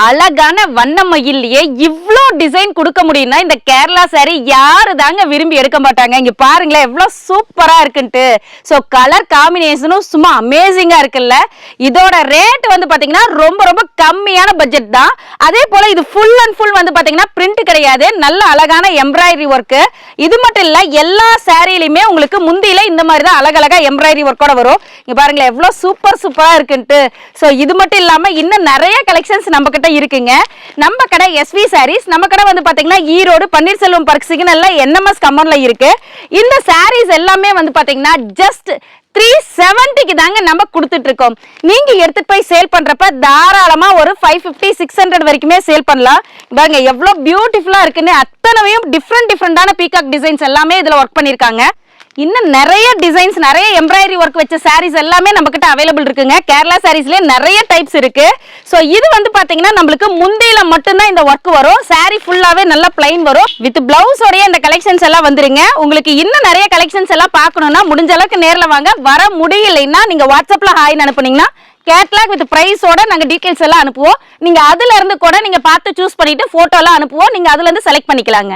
அழகான வண்ண மயில்லையே இவ்ளோ டிசைன் கொடுக்க முடியும்னா இந்த கேரளா சாரி யாரு தாங்க விரும்பி எடுக்க மாட்டாங்க. இங்க பாருங்களேன் எவ்வளவு சூப்பரா இருக்குன்ட்டு. ஸோ கலர் காம்பினேஷனும் சும்மா அமேசிங்கா இருக்குல்ல. இதோட ரேட் வந்து பாத்தீங்கன்னா ரொம்ப ரொம்ப கம்மியான பட்ஜெட் தான். அதே போல இது ஃபுல் அண்ட் ஃபுல் வந்து பாத்தீங்கன்னா பிரிண்ட் கிடையாது, நல்ல அழகான எம்ப்ராய்டரி ஒர்க். இது மட்டும் இல்ல, எல்லா சாரியிலுமே உங்களுக்கு முந்தியில இந்த மாதிரி தான் அழகழகா எம்ப்ராய்டரி ஒர்க்கோட வரும். இங்க பாருங்களேன் எவ்வளவு சூப்பரா இருக்குன்ட்டு. ஸோ இது மட்டும் இல்லாம இன்னும் நிறைய கலெக்ஷன்ஸ் நம்ம இருக்குங்க. நம்ம கடை எஸ்வி சாரீஸ். நம்ம கடை வந்து பாத்தீங்கன்னா ஈரோடு பன்னீர்செல்வம் பார்க் சிக்னல்ல என்எம்எஸ் கம்பெனில இருக்கு. இந்த சாரீஸ் எல்லாமே வந்து பாத்தீங்கன்னா ஜஸ்ட் 370க்கு தாங்க நம்ம கொடுத்துட்டு இருக்கோம். நீங்க எடுத்துட்டு போய் சேல் பண்றப்ப தாராளமா ஒரு 550-600 வரைக்குமே சேல் பண்ணலாம். பாருங்க எவ்வளவு பியூட்டிஃபுல்லா இருக்குன்னு. அத்தனையும் டிஃப்ரெண்டான பீகாக் டிசைன்ஸ் எல்லாமே இதுல ஒர்க் பண்ணிருக்காங்க. இன்னும் நிறைய டிசைன்ஸ், நிறைய எம்ப்ராய்டரி ஒர்க் வச்ச சாரீஸ் எல்லாமே நம்ம கிட்ட அவைலபிள் இருக்குங்க. கேரளா சாரீஸ்லயே நிறைய டைப்ஸ் இருக்கு. ஸோ இது வந்து பாத்தீங்கன்னா நம்மளுக்கு முந்தியில மட்டும்தான் இந்த ஒர்க் வரும். சாரி ஃபுல்லாவே நல்லா பிளைன் வரும். வித் பிளவுஸோடய இந்த கலெக்ஷன்ஸ் எல்லாம் வந்துருங்க. உங்களுக்கு இன்னும் நிறைய கலெக்ஷன்ஸ் எல்லாம் பார்க்கணும்னா முடிஞ்ச அளவுக்கு நேர்ல வாங்க. வர முடியலைன்னா நீங்க வாட்ஸ்அப்ல ஹாய்னு அனுப்புனீங்கன்னா கேட்லாக் வித் பிரைஸோட நாங்க டீடைல்ஸ் எல்லாம் அனுப்புவோம். நீங்க அதுல இருந்து கூட நீங்க பார்த்து சூஸ் பண்ணிட்டு போட்டோ எல்லாம் அனுப்புவோம். நீங்க அதுல இருந்து செலக்ட் பண்ணிக்கலாங்க.